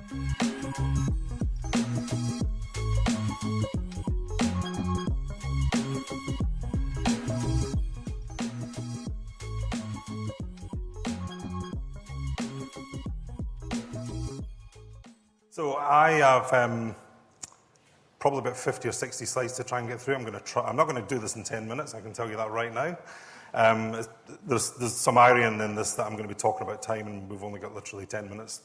So I have probably about 50 or 60 slides to try and get through. I'm not going to do this in 10 minutes, I can tell you that right now. There's some irony in this that I'm going to be talking about time, and we've only got literally 10 minutes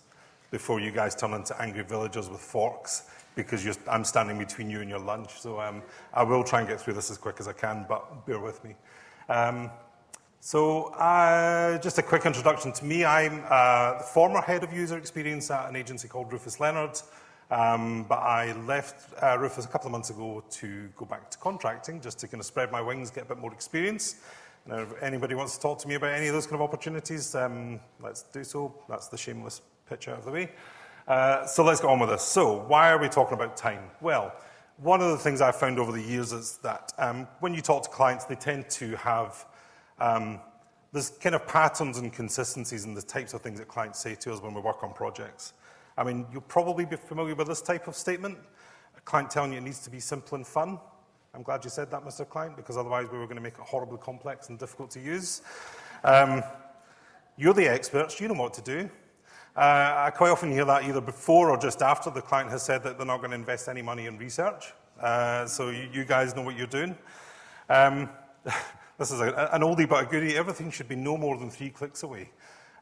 before you guys turn into angry villagers with forks because I'm standing between you and your lunch. So I will try and get through this as quick as I can, but bear with me. Just a quick introduction to me. I'm the former head of user experience at an agency called Rufus Leonard, but I left Rufus a couple of months ago to go back to contracting, just to kind of spread my wings, get a bit more experience. Now, if anybody wants to talk to me about any of those kind of opportunities, let's do so. That's the shameless pitch out of the way. So let's get on with this. So why are we talking about time? Well, one of the things I've found over the years is that when you talk to clients, they tend to have there's kind of patterns and consistencies in the types of things that clients say to us when we work on projects. I mean, you'll probably be familiar with this type of statement. A client telling you it needs to be simple and fun. I'm glad you said that, Mr. Client, because otherwise we were going to make it horribly complex and difficult to use. You're the experts, you know what to do. I quite often hear that either before or just after the client has said that they're not going to invest any money in research. So you guys know what you're doing. This is an oldie but a goodie. Everything should be no more than 3 clicks away.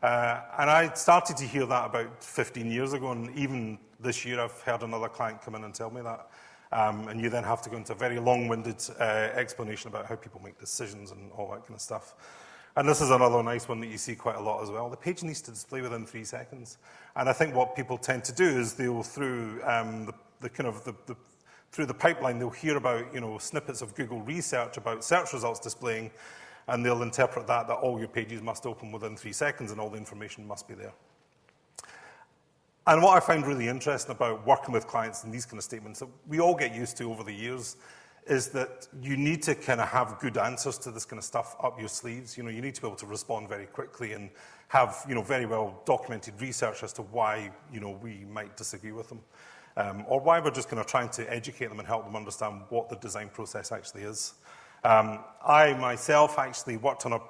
And I started to hear that about 15 years ago, and even this year I've heard another client come in and tell me that. And you then have to go into a very long-winded explanation about how people make decisions and all that kind of stuff. And this is another nice one that you see quite a lot as well. The page needs to display within 3 seconds. And I think what people tend to do is they'll, through through the pipeline, they'll hear about snippets of Google research about search results displaying, and they'll interpret that all your pages must open within 3 seconds and all the information must be there. And what I find really interesting about working with clients in these kind of statements that we all get used to over the years is that you need to kind of have good answers to this kind of stuff up your sleeves. You need to be able to respond very quickly and have very well documented research as to why we might disagree with them. Or why we're just kind of trying to educate them and help them understand what the design process actually is. I myself actually worked on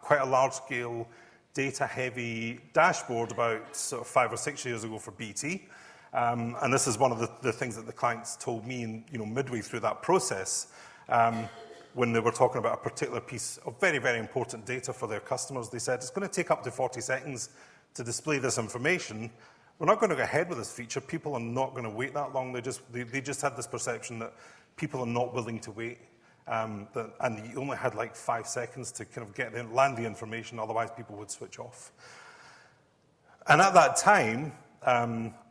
quite a large-scale, data-heavy dashboard about sort of 5 or 6 years ago for BT. And this is one of the things that the clients told me midway through that process when they were talking about a particular piece of very, very important data for their customers. They said, it's going to take up to 40 seconds to display this information. We're not going to go ahead with this feature. People are not going to wait that long. They just had this perception that people are not willing to wait. And you only had like 5 seconds to kind of land the information, otherwise people would switch off. And at that time,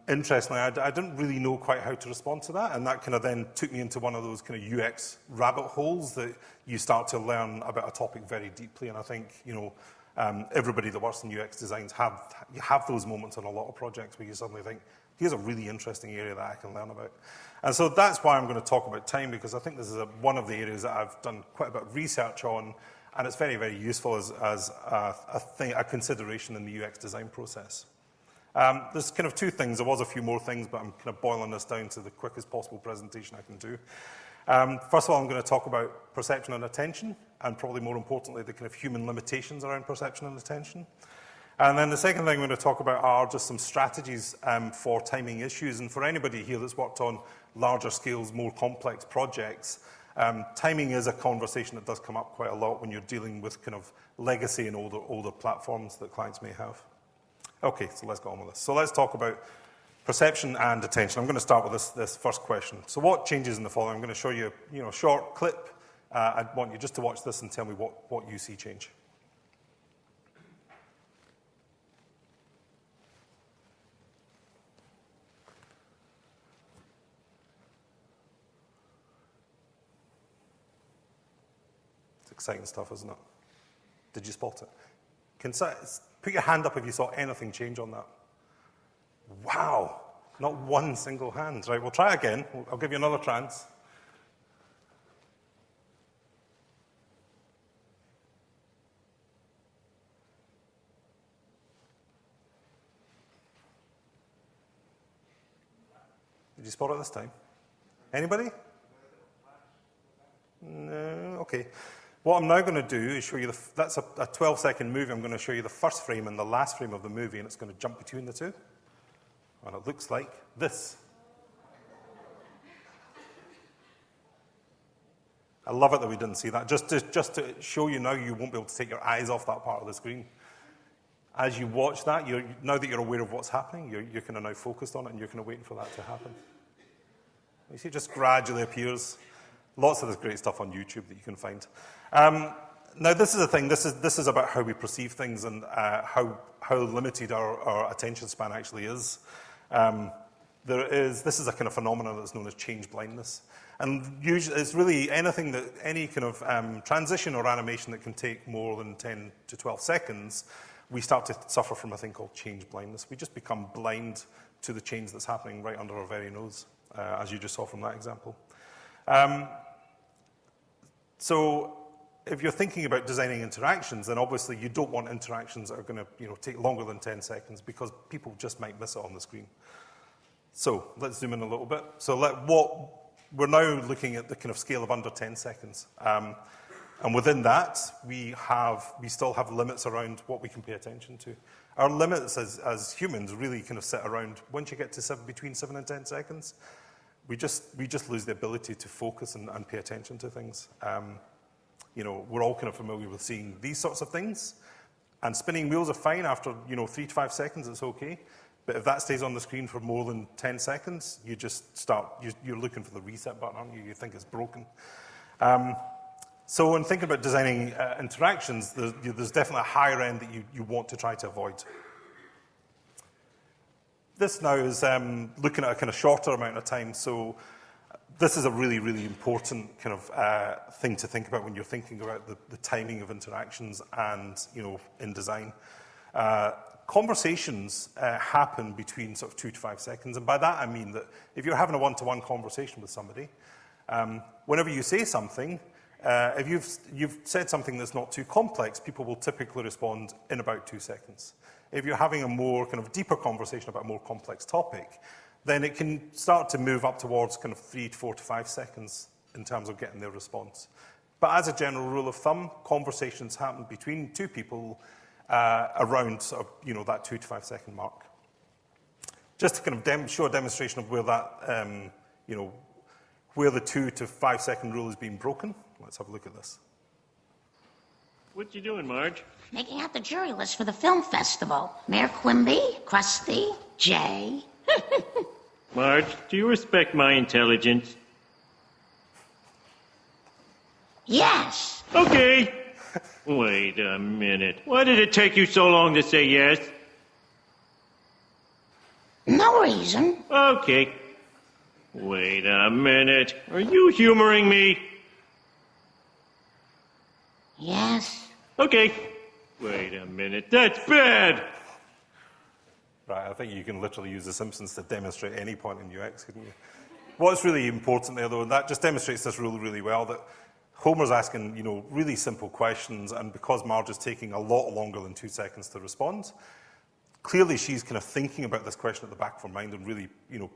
interestingly, I didn't really know quite how to respond to that, and that kind of then took me into one of those kind of UX rabbit holes that you start to learn about a topic very deeply, and I think, everybody that works in UX designs have those moments on a lot of projects where you suddenly think, here's a really interesting area that I can learn about. And so that's why I'm going to talk about time, because I think this is one of the areas that I've done quite a bit of research on, and it's very, very useful as a consideration in the UX design process. There's kind of 2 things. There was a few more things, but I'm kind of boiling this down to the quickest possible presentation I can do. First of all, I'm going to talk about perception and attention, and probably more importantly, the kind of human limitations around perception and attention. And then the second thing I'm going to talk about are just some strategies for timing issues. And for anybody here that's worked on larger scales, more complex projects, timing is a conversation that does come up quite a lot when you're dealing with kind of legacy and older platforms that clients may have. Okay, so let's go on with this. So let's talk about perception and attention. I'm going to start with this first question. So what changes in the following? I'm going to show you, a short clip. I want you just to watch this and tell me what you see change. It's exciting stuff, isn't it? Did you spot it? Put your hand up if you saw anything change on that. Wow, not one single hand. Right, we'll try again. I'll give you another chance. Did you spot it this time? Anybody? No? Okay. What I'm now going to do is show you, that's a 12-second movie. I'm going to show you the first frame and the last frame of the movie, and it's going to jump between the two. And it looks like this. I love it that we didn't see that. Just to show you now, you won't be able to take your eyes off that part of the screen. As you watch that, now that you're aware of what's happening, you're kind of now focused on it, and you're kind of waiting for that to happen. You see, it just gradually appears. Lots of this great stuff on YouTube that you can find. Now, this is the thing. This is about how we perceive things and how limited our attention span actually is. This is a kind of phenomenon that's known as change blindness. And usually it's really any kind of transition or animation that can take more than 10 to 12 seconds, we start to suffer from a thing called change blindness. We just become blind to the change that's happening right under our very nose, as you just saw from that example. So if you're thinking about designing interactions, then obviously you don't want interactions that are going to take longer than 10 seconds because people just might miss it on the screen. So let's zoom in a little bit. So we're now looking at the kind of scale of under 10 seconds. And within that, we still have limits around what we can pay attention to. Our limits as humans really kind of sit around, once you get to between 7 and 10 seconds, we just lose the ability to focus and pay attention to things. We're all kind of familiar with seeing these sorts of things, and spinning wheels are fine after 3 to 5 seconds. It's okay, but if that stays on the screen for more than 10 seconds, you're looking for the reset button, aren't you? You think it's broken. So when thinking about designing interactions, there's definitely a higher end that you want to try to avoid. This now is looking at a kind of shorter amount of time. So this is a really, really important kind of thing to think about when you're thinking about the timing of interactions and, in design. Conversations happen between sort of 2 to 5 seconds. And by that, I mean that if you're having a one-to-one conversation with somebody, whenever you say something, if you've said something that's not too complex, people will typically respond in about 2 seconds. If you're having a more kind of deeper conversation about a more complex topic, then it can start to move up towards kind of 3 to 4 to 5 seconds in terms of getting their response. But as a general rule of thumb, conversations happen between two people around sort of, that 2 to 5 second mark. Just to kind of show a demonstration of where that, where the 2 to 5 second rule is being broken. Let's have a look at this. What you doing, Marge? Making out the jury list for the film festival. Mayor Quimby, Krusty, Jay. Marge, do you respect my intelligence? Yes. Okay. Wait a minute. Why did it take you so long to say yes? No reason. Okay. Wait a minute. Are you humoring me? Yes. Okay. Wait a minute. That's bad. Right, I think you can literally use The Simpsons to demonstrate any point in UX, couldn't you? What's really important there, though, and that just demonstrates this rule really well, that Homer's asking, really simple questions, and because Marge is taking a lot longer than 2 seconds to respond, clearly she's kind of thinking about this question at the back of her mind and really,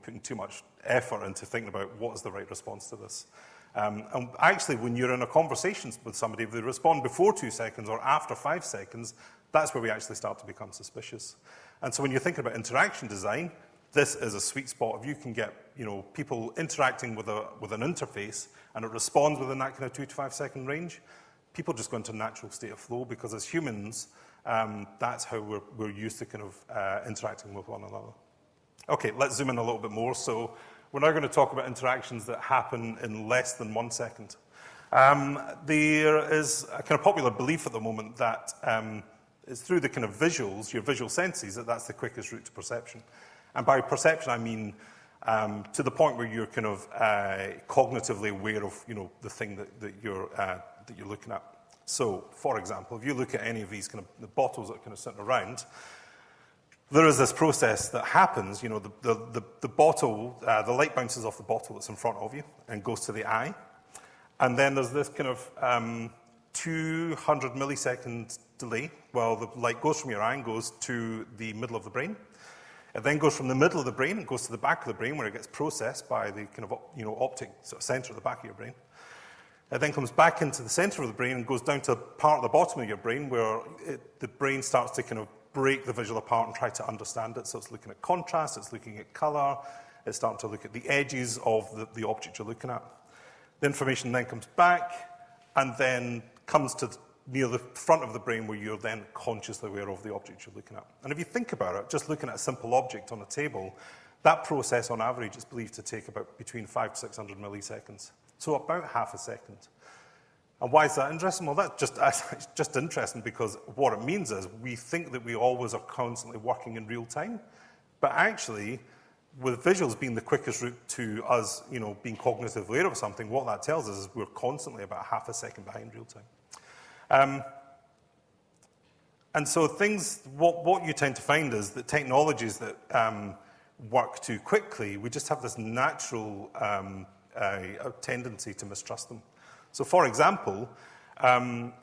putting too much effort into thinking about what is the right response to this. And actually, when you're in a conversation with somebody, if they respond before 2 seconds or after 5 seconds, that's where we actually start to become suspicious. And so when you're thinking about interaction design, this is a sweet spot. If you can get, people interacting with an interface and it responds within that kind of 2 to 5 second range, people just go into a natural state of flow because as humans, that's how we're used to kind of interacting with one another. Okay, let's zoom in a little bit more. So we're now going to talk about interactions that happen in less than 1 second. There is a kind of popular belief at the moment that it's through the kind of visuals, your visual senses, that's the quickest route to perception. And by perception, I mean to the point where you're kind of cognitively aware of, the thing that you're looking at. So, for example, if you look at any of these kind of the bottles that are kind of sitting around, there is this process that happens. The bottle, the light bounces off the bottle that's in front of you and goes to the eye, and then there's this kind of 200 millisecond delay while the light goes from your eye and goes to the middle of the brain. It then goes from the middle of the brain, it goes to the back of the brain where it gets processed by the kind of optic sort of center at the back of your brain. It then comes back into the center of the brain and goes down to a part at the bottom of your brain where the brain starts to kind of break the visual apart and try to understand it. So it's looking at contrast, it's looking at color, it's starting to look at the edges of the object you're looking at. The information then comes back and then comes to near the front of the brain where you're then consciously aware of the object you're looking at. And if you think about it, just looking at a simple object on a table, that process on average is believed to take about between 500 to 600 milliseconds. So about half a second. And why is that interesting? Well, it's just interesting because what it means is we think that we always are constantly working in real time, but actually, with visuals being the quickest route to us, being cognitively aware of something, what that tells us is we're constantly about half a second behind real time. And so what you tend to find is that technologies that work too quickly, we just have this natural a tendency to mistrust them. So for example,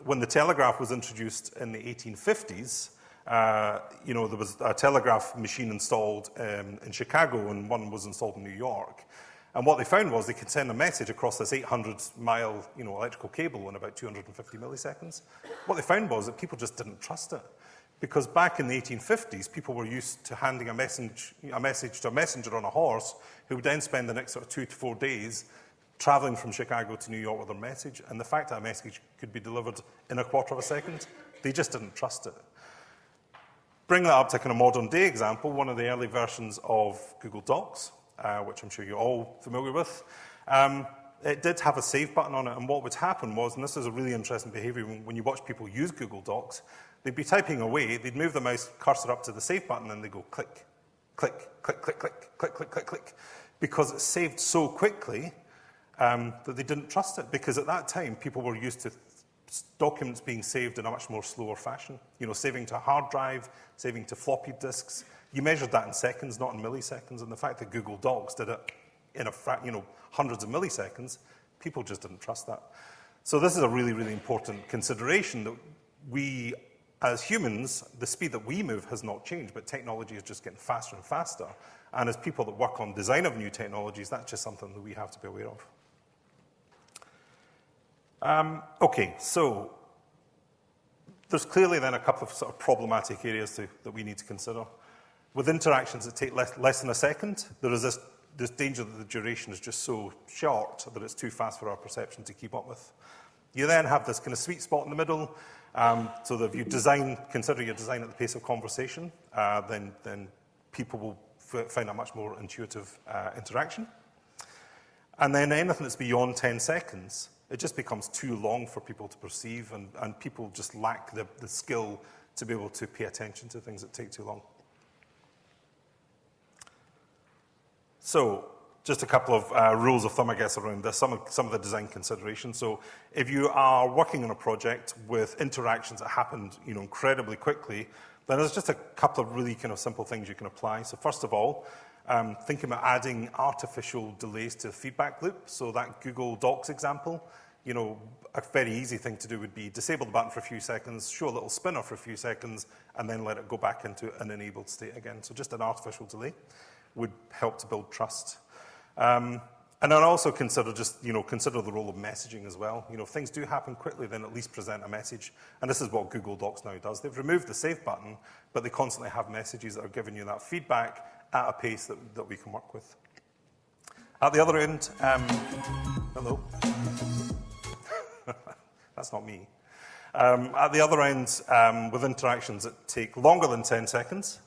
when the telegraph was introduced in the 1850s, there was a telegraph machine installed in Chicago and one was installed in New York. And what they found was they could send a message across this 800-mile electrical cable in about 250 milliseconds. What they found was that people just didn't trust it. Because back in the 1850s, people were used to handing a message to a messenger on a horse who would then spend the next sort of 2 to 4 days traveling from Chicago to New York with their message. And the fact that a message could be delivered in a quarter of a second, they just didn't trust it. Bring that up to kind of modern day example, one of the early versions of Google Docs, which I'm sure you're all familiar with, it did have a save button on it, and what would happen was, and this is a really interesting behavior when you watch people use Google Docs, they'd be typing away, they'd move the mouse cursor up to the save button, and they'd go click, click, click, click, click, click, click, click, click, because it saved so quickly that they didn't trust it, because at that time, people were used to documents being saved in a much more slower fashion. Saving to a hard drive, saving to floppy disks. You measured that in seconds, not in milliseconds, and the fact that Google Docs did it in hundreds of milliseconds, people just didn't trust that. So this is a really, really important consideration that we, as humans, the speed that we move has not changed, but technology is just getting faster and faster. And as people that work on design of new technologies, that's just something that we have to be aware of. Okay, so there's clearly then a couple of sort of problematic areas that we need to consider. With interactions that take less than a second, there is this danger that the duration is just so short that it's too fast for our perception to keep up with. You then have this kind of sweet spot in the middle, so that if you consider your design at the pace of conversation, then people will find a much more intuitive interaction. And then anything that's beyond 10 seconds, it just becomes too long for people to perceive, and people just lack the skill to be able to pay attention to things that take too long. So, just a couple of rules of thumb, I guess, around this, some of the design considerations. So, if you are working on a project with interactions that happened, incredibly quickly, then there's just a couple of really kind of simple things you can apply. So, first of all, think about adding artificial delays to the feedback loop. So that Google Docs example, a very easy thing to do would be disable the button for a few seconds, show a little spinner for a few seconds, and then let it go back into an enabled state again. So just an artificial delay would help to build trust. And then also consider the role of messaging as well. If things do happen quickly, then at least present a message. And this is what Google Docs now does. They've removed the save button, but they constantly have messages that are giving you that feedback at a pace that we can work with. At the other end, hello. That's not me. At the other end, with interactions that take longer than 10 seconds,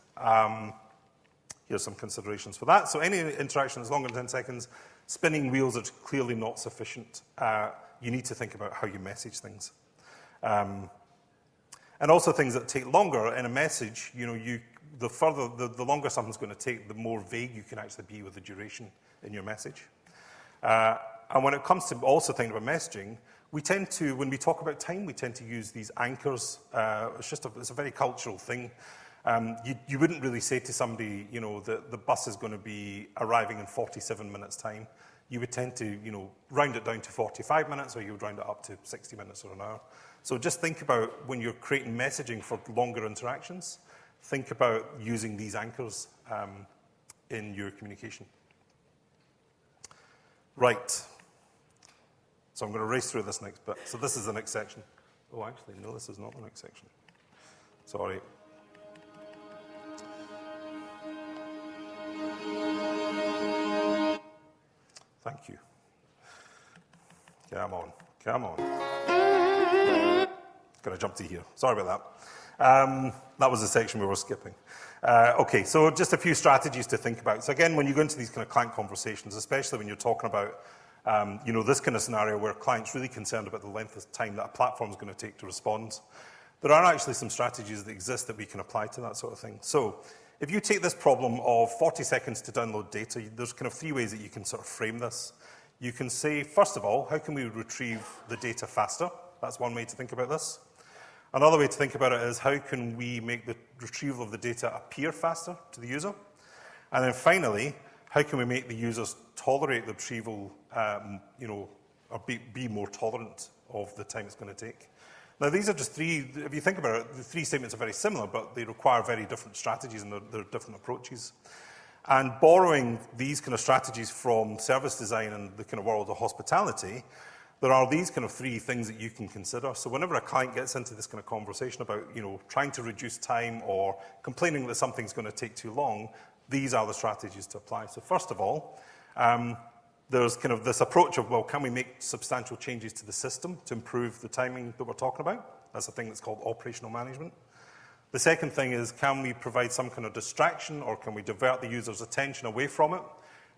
here's some considerations for that. So any interaction that's longer than 10 seconds, spinning wheels are clearly not sufficient. You need to think about how you message things. And also things that take longer in a message, the longer something's going to take, the more vague you can actually be with the duration in your message. And when it comes to also thinking about messaging, when we talk about time, we tend to use these anchors. It's a very cultural thing. You wouldn't really say to somebody, the bus is going to be arriving in 47 minutes' time. You would tend to, round it down to 45 minutes, or you would round it up to 60 minutes or an hour. So just think about when you're creating messaging for longer interactions, think about using these anchors in your communication. Right. So I'm going to race through this next bit. So this is the next section. Oh, actually, no, this is not the next section. Sorry. Thank you. Come on, come on. Gonna jump to here. Sorry about that. That was the section we were skipping. Okay, so just a few strategies to think about. So again, when you go into these kind of client conversations, especially when you're talking about this kind of scenario where a client's really concerned about the length of time that a platform's going to take to respond, there are actually some strategies that exist that we can apply to that sort of thing. So if you take this problem of 40 seconds to download data, there's kind of 3 ways that you can sort of frame this. You can say, first of all, how can we retrieve the data faster? That's one way to think about this. Another way to think about it is how can we make the retrieval of the data appear faster to the user? And then finally, how can we make the users tolerate the retrieval, or be more tolerant of the time it's going to take? Now, these are just 3, if you think about it, the 3 statements are very similar, but they require very different strategies and they're different approaches. And borrowing these kind of strategies from service design and the kind of world of hospitality, there are these kind of 3 things that you can consider. So whenever a client gets into this kind of conversation about, trying to reduce time or complaining that something's going to take too long, these are the strategies to apply. So first of all, there's kind of this approach of, well, can we make substantial changes to the system to improve the timing that we're talking about? That's a thing that's called operational management. The second thing is, can we provide some kind of distraction or can we divert the user's attention away from it?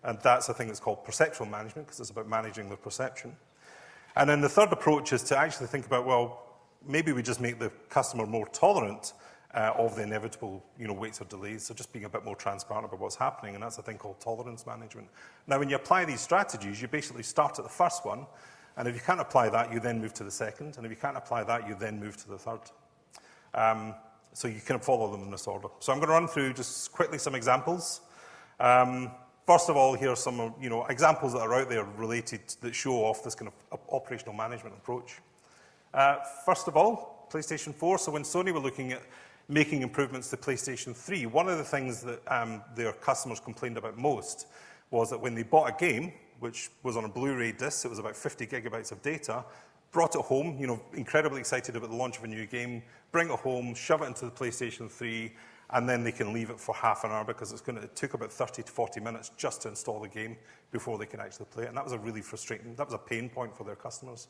And that's a thing that's called perceptual management because it's about managing the perception. And then the third approach is to actually think about, well, maybe we just make the customer more tolerant of the inevitable, waits or delays. So just being a bit more transparent about what's happening, and that's a thing called tolerance management. Now, when you apply these strategies, you basically start at the first one, and if you can't apply that, you then move to the second, and if you can't apply that, you then move to the third. So you can follow them in this order. So I'm going to run through just quickly some examples. First of all, here are some examples that are out there related that show off this kind of operational management approach. First of all, PlayStation 4. So when Sony were looking at making improvements to PlayStation 3, one of the things that their customers complained about most was that when they bought a game, which was on a Blu-ray disc, it was about 50 gigabytes of data, brought it home, incredibly excited about the launch of a new game, bring it home, shove it into the PlayStation 3, and then they can leave it for half an hour because it took about 30 to 40 minutes just to install the game before they can actually play it. And that was that was a pain point for their customers.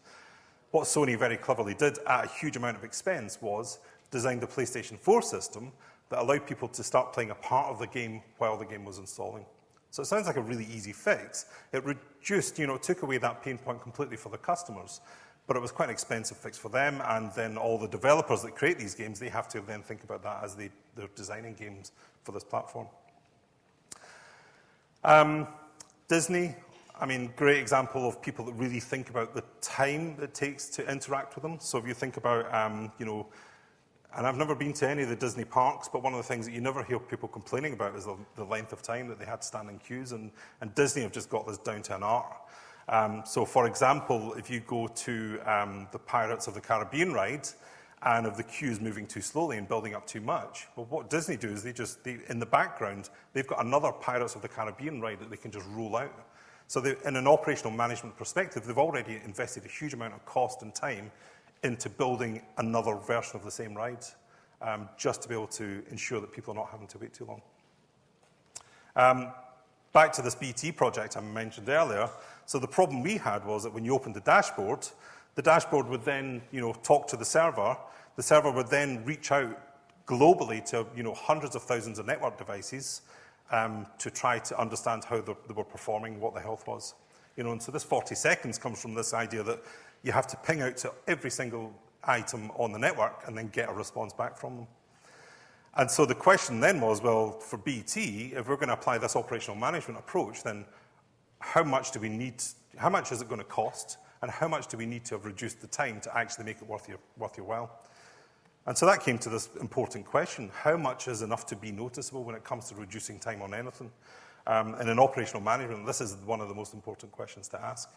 What Sony very cleverly did at a huge amount of expense was design the PlayStation 4 system that allowed people to start playing a part of the game while the game was installing. So it sounds like a really easy fix. It reduced, it took away that pain point completely for the customers, but it was quite an expensive fix for them, and then all the developers that create these games, they have to then think about that as they're designing games for this platform. Disney, great example of people that really think about the time it takes to interact with them. So if you think about, and I've never been to any of the Disney parks, but one of the things that you never hear people complaining about is the length of time that they had to stand in queues, and Disney have just got this down to an art. So for example, if you go to the Pirates of the Caribbean ride, and of the queues moving too slowly and building up too much, well, what Disney do is in the background, they've got another Pirates of the Caribbean ride that they can just roll out. So in an operational management perspective, they've already invested a huge amount of cost and time into building another version of the same ride, just to be able to ensure that people are not having to wait too long. Back to this BT project I mentioned earlier. So the problem we had was that when you opened the dashboard would then, talk to the server. The server would then reach out globally to, hundreds of thousands of network devices to try to understand how they were performing, what the health was. And so this 40 seconds comes from this idea that you have to ping out to every single item on the network and then get a response back from them. And so the question then was, well, for BT, if we're going to apply this operational management approach, then how much is it going to cost, and how much do we need to have reduced the time to actually make it worth your while? And so that came to this important question: how much is enough to be noticeable when it comes to reducing time on anything? And in operational management, this is one of the most important questions to ask.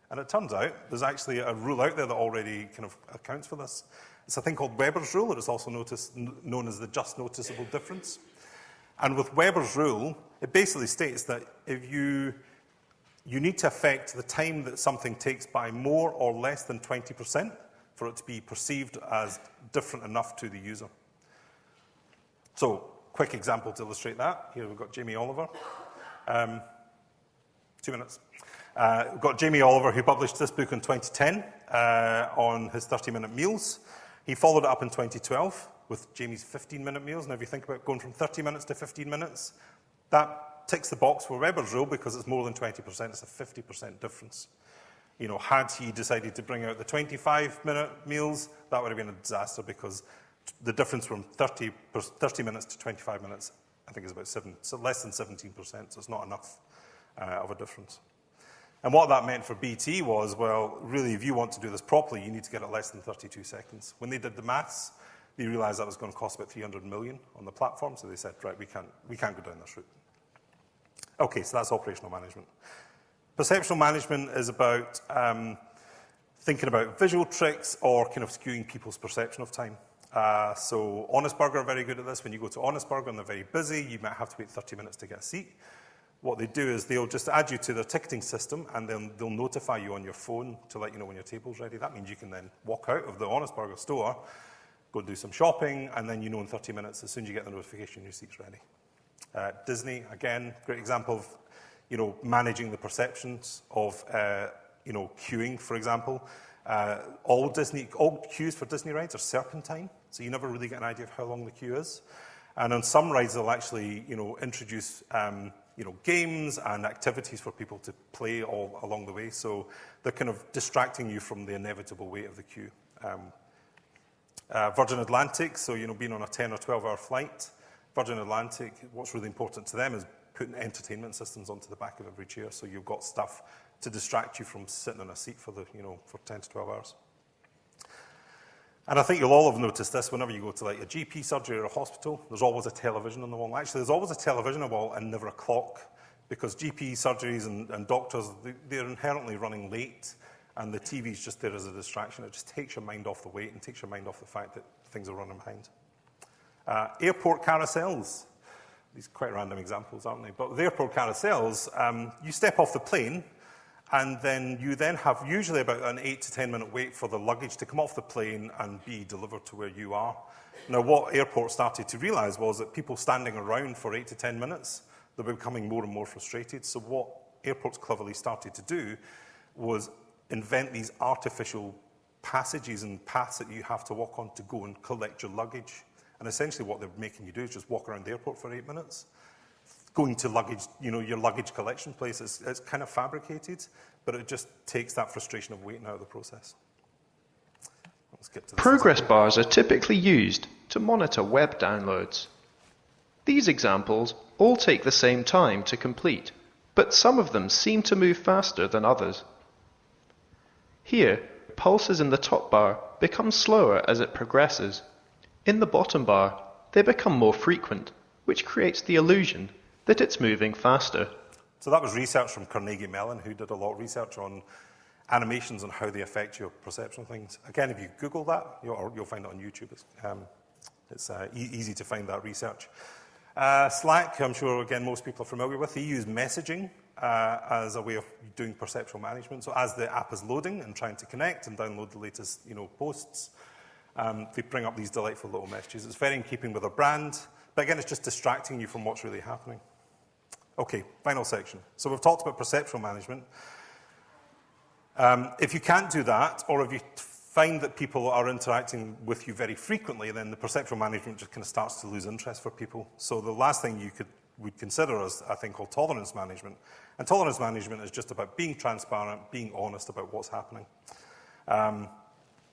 And it turns out there's actually a rule out there that already kind of accounts for this. It's a thing called Weber's rule, that is also known as the just noticeable difference. And with Weber's rule, it basically states that if you need to affect the time that something takes by more or less than 20% for it to be perceived as different enough to the user. So, quick example to illustrate that. Here we've got Jamie Oliver. 2 minutes. We've got Jamie Oliver, who published this book in 2010 on his 30-minute meals. He followed it up in 2012 with Jamie's 15-minute meals. Now, if you think about going from 30 minutes to 15 minutes, that ticks the box for Weber's rule because it's more than 20%. It's a 50% difference. You know, had he decided to bring out the 25-minute meals, that would have been a disaster because the difference from 30 minutes to 25 minutes, I think, is about less than 17%, so it's not enough of a difference. And what that meant for BT was, well, really, if you want to do this properly, you need to get it less than 32 seconds. When they did the maths, they realized that was going to cost about 300 million on the platform, so they said, right, we can't go down this route. Okay, so that's operational management. Perceptual management is about thinking about visual tricks or kind of skewing people's perception of time. So Honest Burger are very good at this. When you go to Honest Burger and they're very busy, you might have to wait 30 minutes to get a seat. What they do is they'll just add you to their ticketing system and then they'll notify you on your phone to let you know when your table's ready. That means you can then walk out of the Honest Burger store, go do some shopping, and then you know in 30 minutes, as soon as you get the notification, your seat's ready. Disney, again, great example of, you know, managing the perceptions of, you know, queuing, for example. All queues for Disney rides are serpentine, so you never really get an idea of how long the queue is. And on some rides, they'll actually, you know, introduce, you know, games and activities for people to play all along the way. So they're kind of distracting you from the inevitable wait of the queue. Virgin Atlantic, so, you know, being on a 10 or 12-hour flight, Virgin Atlantic, what's really important to them is putting entertainment systems onto the back of every chair, so you've got stuff to distract you from sitting in a seat for the, you know, for 10 to 12 hours. And I think you'll all have noticed this whenever you go to like a GP surgery or a hospital, there's always a television on the wall. Actually, there's always a television on the wall and never a clock, because GP surgeries and doctors, they're inherently running late, and the TV's just there as a distraction. It just takes your mind off the wait and takes your mind off the fact that things are running behind. Airport carousels. These are quite random examples, aren't they? But with airport carousels, you step off the plane, and then you then have usually about an 8 to 10 minute wait for the luggage to come off the plane and be delivered to where you are. Now, what airports started to realize was that people standing around for 8 to 10 minutes, they were becoming more and more frustrated. So what airports cleverly started to do was invent these artificial passages and paths that you have to walk on to go and collect your luggage. And essentially what they're making you do is just walk around the airport for 8 minutes. Going to luggage, you know, your luggage collection place, it's kind of fabricated, but it just takes that frustration of waiting out of the process. Let's get to this. Progress bars are typically used to monitor web downloads. These examples all take the same time to complete, but some of them seem to move faster than others. Here, pulses in the top bar become slower as it progresses. In the bottom bar, they become more frequent, which creates the illusion that it's moving faster. So that was research from Carnegie Mellon, who did a lot of research on animations and how they affect your perception of things. Again, if you Google that, you'll find it on YouTube. It's easy to find that research. Slack, I'm sure, again, most people are familiar with. They use messaging as a way of doing perceptual management. So as the app is loading and trying to connect and download the latest, you know, posts, they bring up these delightful little messages. It's very in keeping with their brand, but again, it's just distracting you from what's really happening. Okay, final section. So we've talked about perceptual management. If you can't do that, or if you find that people are interacting with you very frequently, then the perceptual management just kind of starts to lose interest for people. So the last thing you would consider is a thing called tolerance management. And tolerance management is just about being transparent, being honest about what's happening.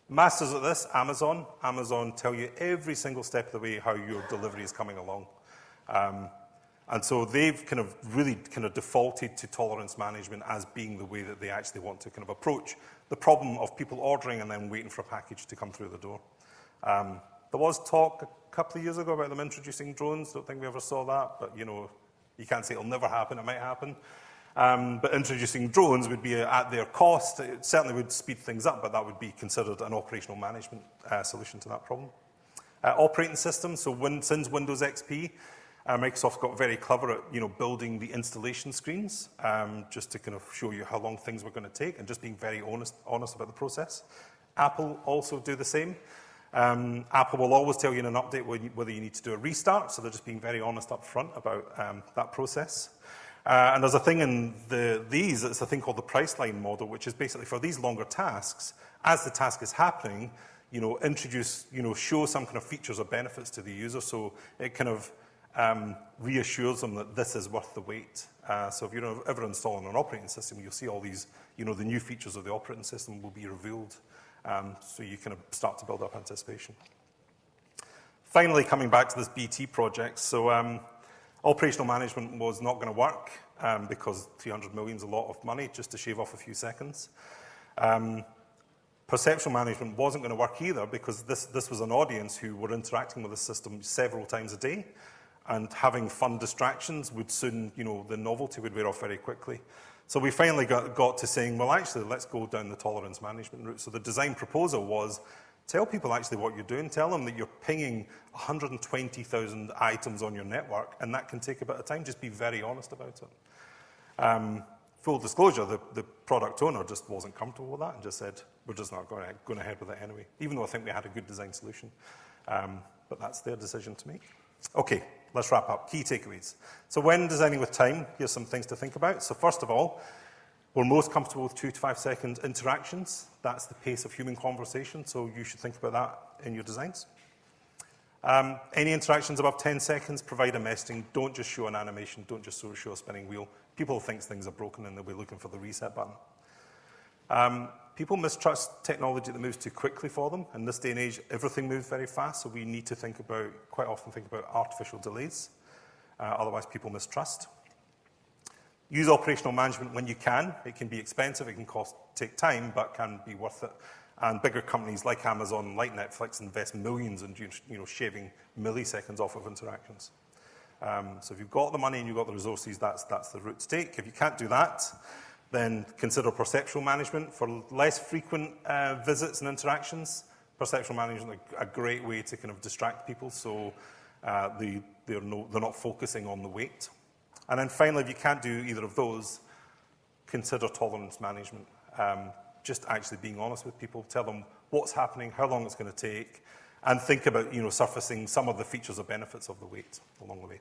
Masters at this, Amazon. Amazon tell you every single step of the way how your delivery is coming along. And so they've kind of really kind of defaulted to tolerance management as being the way that they actually want to kind of approach the problem of people ordering and then waiting for a package to come through the door. There was talk a couple of years ago about them introducing drones. Don't think we ever saw that, but you know, you can't say it'll never happen, it might happen. But introducing drones would be at their cost. It certainly would speed things up, but that would be considered an operational management solution to that problem. Operating systems, so since Windows XP, Microsoft got very clever at, building the installation screens, just to kind of show you how long things were going to take and just being very honest about the process. Apple also do the same. Apple will always tell you in an update whether you need to do a restart, so they're just being very honest up front about that process. And there's a thing in it's a thing called the price line model, which is basically for these longer tasks, as the task is happening, introduce, show some kind of features or benefits to the user, so it kind of reassures them that this is worth the wait. So if you're ever installing an operating system, you'll see all these, the new features of the operating system will be revealed, so you kind of start to build up anticipation. Finally, coming back to this BT project, so operational management was not going to work because 300 million is a lot of money just to shave off a few seconds. Perceptual management wasn't going to work either because this was an audience who were interacting with the system several times a day, and having fun distractions would soon, the novelty would wear off very quickly. So we finally got to saying, well, actually, let's go down the tolerance management route. So the design proposal was, tell people actually what you're doing. Tell them that you're pinging 120,000 items on your network, and that can take a bit of time. Just be very honest about it. Full disclosure, the product owner just wasn't comfortable with that and just said, we're just not going ahead with it anyway, even though I think we had a good design solution. But that's their decision to make. Okay, let's wrap up. Key takeaways. So when designing with time, here's some things to think about. So first of all, we're most comfortable with 2 to 5 second interactions. That's the pace of human conversation, so you should think about that in your designs. Any interactions above 10 seconds, provide a messaging. Don't just show an animation. Don't just show a spinning wheel. People think things are broken and they'll be looking for the reset button. People mistrust technology that moves too quickly for them. In this day and age, everything moves very fast, so we need to quite often think about artificial delays. Otherwise, people mistrust. Use operational management when you can. It can be expensive, it can take time, but can be worth it. And bigger companies like Amazon, like Netflix, invest millions in shaving milliseconds off of interactions. So if you've got the money and you've got the resources, that's the route to take. If you can't do that, then consider perceptual management. For less frequent visits and interactions, perceptual management is a great way to kind of distract people, so they're not focusing on the wait. And then finally, if you can't do either of those, consider tolerance management. Just actually being honest with people, tell them what's happening, how long it's going to take, and think about surfacing some of the features or benefits of the wait along the way.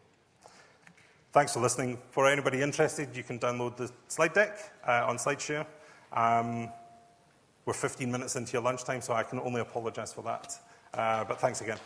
Thanks for listening. For anybody interested, you can download the slide deck on SlideShare. We're 15 minutes into your lunchtime, so I can only apologize for that. But thanks again.